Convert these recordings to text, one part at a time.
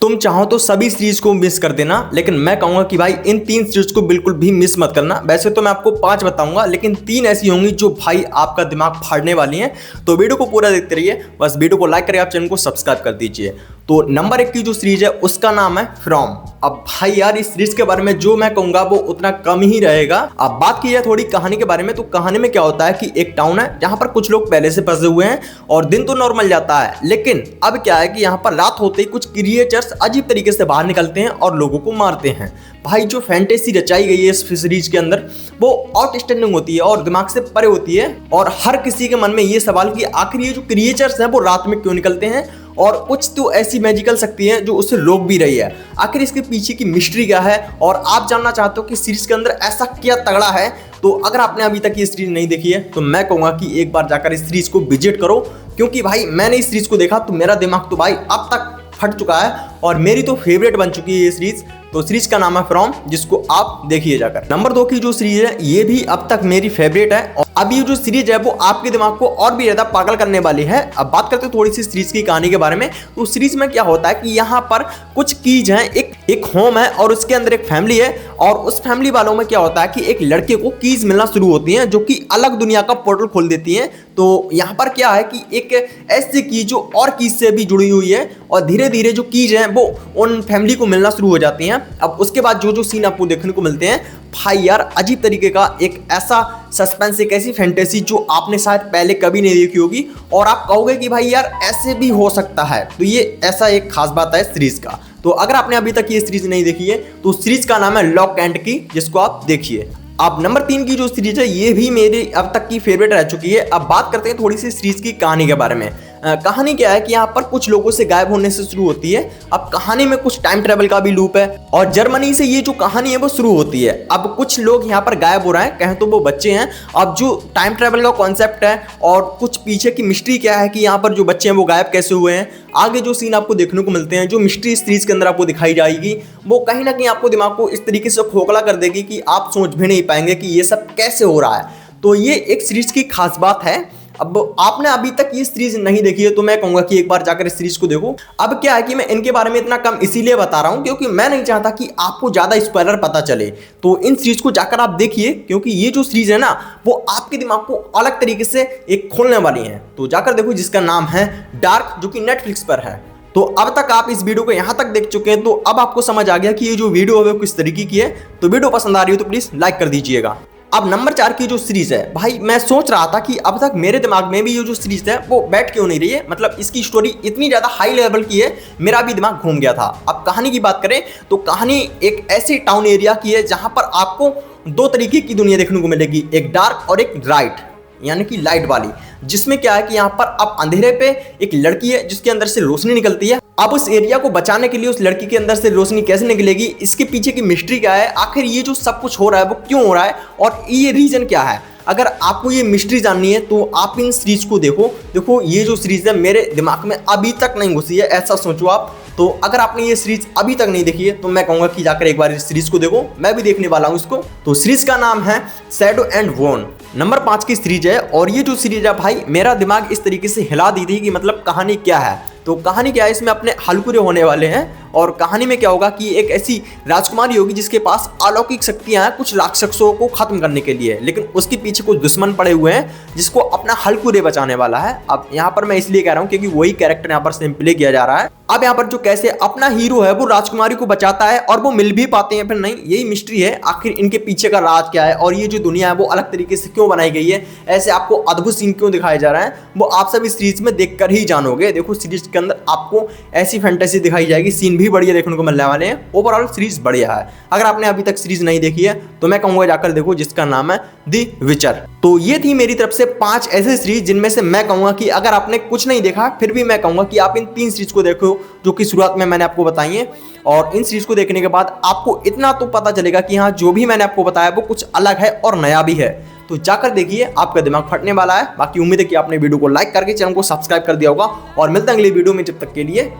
तुम चाहो तो सभी सीरीज को मिस कर देना, लेकिन मैं कहूंगा कि भाई इन 3 सीरीज को बिल्कुल भी मिस मत करना। वैसे तो मैं आपको 5 बताऊंगा, लेकिन 3 ऐसी होंगी जो भाई आपका दिमाग फाड़ने वाली हैं। तो वीडियो को पूरा देखते रहिए, बस वीडियो को लाइक करिए, आप चैनल को सब्सक्राइब कर दीजिए। तो नंबर 1 की जो सीरीज है उसका नाम है फ्रॉम। अब भाई यार इस सीरीज के बारे में जो मैं कहूंगा वो उतना कम ही रहेगा। अब बात की जाए थोड़ी कहानी के बारे में, तो कहानी में क्या होता है कि एक टाउन है जहां पर कुछ लोग पहले से फंसे हुए हैं और दिन तो नॉर्मल जाता है, लेकिन अब क्या है कि यहाँ पर रात होते ही कुछ क्रिएचर्स अजीब तरीके से बाहर निकलते हैं और लोगों को मारते हैं। भाई जो फैंटेसी रचाई गई है इस सीरीज के अंदर वो आउटस्टैंडिंग होती है और दिमाग से परे होती है, और हर किसी के मन में ये सवाल कि आखिर ये जो क्रिएचर्स हैं वो रात में क्यों निकलते हैं, और कुछ तो ऐसी मैजिकल शक्ति है जो उसे रोक भी रही है। आखिर इसके पीछे की मिस्ट्री क्या है, और आप जानना चाहते हो कि सीरीज के अंदर ऐसा क्या तगड़ा है। तो अगर आपने अभी तक ये सीरीज नहीं देखी है तो मैं कहूंगा कि एक बार जाकर इस सीरीज को विजिट करो, क्योंकि भाई मैंने इस सीरीज को देखा तो मेरा दिमाग तो भाई अब तक फट चुका है और मेरी तो फेवरेट बन चुकी है ये सीरीज। तो सीरीज का नाम है फ्रॉम, जिसको आप देखिए जाकर। नंबर 2 की जो सीरीज है ये भी अब तक मेरी फेवरेट है, और अब ये जो सीरीज है वो आपके दिमाग को और भी ज्यादा पागल करने वाली है। अब बात करते हैं थोड़ी सी सीरीज की कहानी के बारे में। तो सीरीज में क्या होता है कि यहाँ पर कुछ कीज हैं, एक होम है और उसके अंदर एक फैमिली है, और उस फैमिली वालों में क्या होता है कि एक लड़के को कीज मिलना शुरू होती हैं जो कि अलग दुनिया का पोर्टल खोल देती हैं। तो यहाँ पर क्या है कि एक ऐसी की जो और कीज से भी जुड़ी हुई है, और धीरे धीरे जो कीज हैं वो उन फैमिली को मिलना शुरू हो जाती हैं। अब उसके बाद जो सीन आपको देखने को मिलते हैं भाई यार अजीब तरीके का एक ऐसा सस्पेंस, एक ऐसी फैंटेसी जो आपने शायद पहले कभी नहीं देखी होगी, और आप कहोगे कि भाई यार ऐसे भी हो सकता है। तो ये ऐसा एक खास बात है सीरीज का। तो अगर आपने अभी तक ये सीरीज नहीं देखी है तो सीरीज का नाम है लॉक एंड की, जिसको आप देखिए। अब नंबर 3 की जो सीरीज है ये भी मेरी अब तक की फेवरेट रह चुकी है। अब बात करते हैं थोड़ी सी सीरीज की कहानी के बारे में। कहानी क्या है कि यहाँ पर कुछ लोगों से गायब होने से शुरू होती है। अब कहानी में कुछ टाइम ट्रेवल का भी लूप है, और जर्मनी से ये जो कहानी है वो शुरू होती है। अब कुछ लोग यहाँ पर गायब हो रहे हैं, कहें तो वो बच्चे हैं। अब जो टाइम ट्रेवल का कॉन्सेप्ट है और कुछ पीछे की मिस्ट्री क्या है कि यहाँ पर जो बच्चे हैं वो गायब कैसे हुए हैं, आगे जो सीन आपको देखने को मिलते हैं, जो मिस्ट्री सीरीज के अंदर आपको दिखाई जाएगी, वो कहीं ना कहीं आपको दिमाग को इस तरीके से खोखला कर देगी कि आप सोच भी नहीं पाएंगे कि ये सब कैसे हो रहा है। तो ये एक सीरीज की खास बात है। अब आपने अभी तक ये सीरीज नहीं देखी है तो मैं कहूंगा कि एक बार जाकर इस सीरीज को देखो। अब क्या है कि मैं इनके बारे में इतना कम इसीलिए बता रहा हूं क्योंकि मैं नहीं चाहता कि आपको ज्यादा स्पॉइलर पता चले। तो इन सीरीज को जाकर आप देखिए, क्योंकि ये जो सीरीज है ना वो आपके दिमाग को अलग तरीके से एक खोलने वाली है। तो जाकर देखो, जिसका नाम है डार्क, जो कि नेटफ्लिक्स पर है। तो अब तक आप इस वीडियो को यहां तक देख चुके हैं, तो अब आपको समझ आ गया कि ये जो वीडियो है वो किस तरीके की है। तो वीडियो पसंद आ रही हो तो प्लीज लाइक कर दीजिएगा। अब नंबर 4 की जो सीरीज है, भाई मैं सोच रहा था कि अब तक मेरे दिमाग में भी ये जो सीरीज है वो बैठ क्यों नहीं रही है। मतलब इसकी स्टोरी इतनी ज्यादा हाई लेवल की है, मेरा भी दिमाग घूम गया था। अब कहानी की बात करें तो कहानी एक ऐसी टाउन एरिया की है जहां पर आपको 2 तरीके की दुनिया देखने को मिलेगी, एक डार्क और एक लाइट, यानी कि लाइट वाली। जिसमें क्या है कि यहाँ पर अब अंधेरे पे एक लड़की है जिसके अंदर से रोशनी निकलती है। अब उस एरिया को बचाने के लिए उस लड़की के अंदर से रोशनी कैसे निकलेगी, इसके पीछे की मिस्ट्री क्या है, आखिर ये जो सब कुछ हो रहा है वो क्यों हो रहा है, और ये रीजन क्या है। अगर आपको ये मिस्ट्री जाननी है तो आप इन सीरीज को देखो ये जो सीरीज है मेरे दिमाग में अभी तक नहीं घुसी है, ऐसा सोचो आप। तो अगर आपने ये सीरीज अभी तक नहीं देखी है तो मैं कहूंगा कि जाकर एक बार इस सीरीज को देखो, मैं भी देखने वाला हूं इसको। तो सीरीज का नाम है शैडो एंड बोन, नंबर 5 की सीरीज है। और ये जो सीरीज है भाई मेरा दिमाग इस तरीके से हिला दी थी कि मतलब कहानी क्या है। तो कहानी क्या है, इसमें अपने हलकुरे होने वाले हैं, और कहानी में क्या होगा कि एक ऐसी राजकुमारी होगी जिसके पास अलौकिक शक्तियां हैं कुछ राक्षसों को खत्म करने के लिए, लेकिन उसके पीछे कुछ दुश्मन पड़े हुए हैं जिसको अपना हलकुरे बचाने वाला है। अब यहाँ पर मैं इसलिए कह रहा हूँ क्योंकि वही कैरेक्टर यहाँ पर सेम प्ले किया जा रहा है। अब यहाँ पर जो कैसे अपना हीरो है वो राजकुमारी को बचाता है, और वो मिल भी पाते हैं फिर नहीं, यही मिस्ट्री है। आखिर इनके पीछे का राज क्या है, और ये जो दुनिया है वो अलग तरीके से क्यों बनाई गई है, ऐसे आपको अद्भुत सीन क्यों दिखाए जा रहे हैं, वो आप सब इस सीरीज में देखकर ही जानोगे। देखो सीरीज के अंदर आपको ऐसी फैंटेसी दिखाई जाएगी, सीन भी बढ़िया देखने को मिलने वाले हैं। ओवरऑल सीरीज बढ़िया है। अगर आपने अभी तक सीरीज नहीं देखी है तो मैं कहूंगा जाकर देखो, जिसका नाम है द विचर। तो ये थी मेरी तरफ से 5 ऐसे सीरीज जिनमें से मैं कहूंगा कि अगर आपने कुछ नहीं देखा फिर भी मैं कहूंगा कि आप इन 3 सीरीज को देखो जो कि शुरुआत में मैंने आपको बताई है। और इन सीरीज को देखने के बाद आपको इतना तो पता चलेगा कि हाँ जो भी मैंने आपको बताया वो कुछ अलग है और नया भी है। तो जाकर देखिए, आपका दिमाग फटने वाला है। बाकी उम्मीद है कि आपने वीडियो को लाइक करके चैनल को सब्सक्राइब कर दिया होगा, और मिलते हैं अगली वीडियो में। जब तक के लिए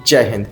जय हिंद।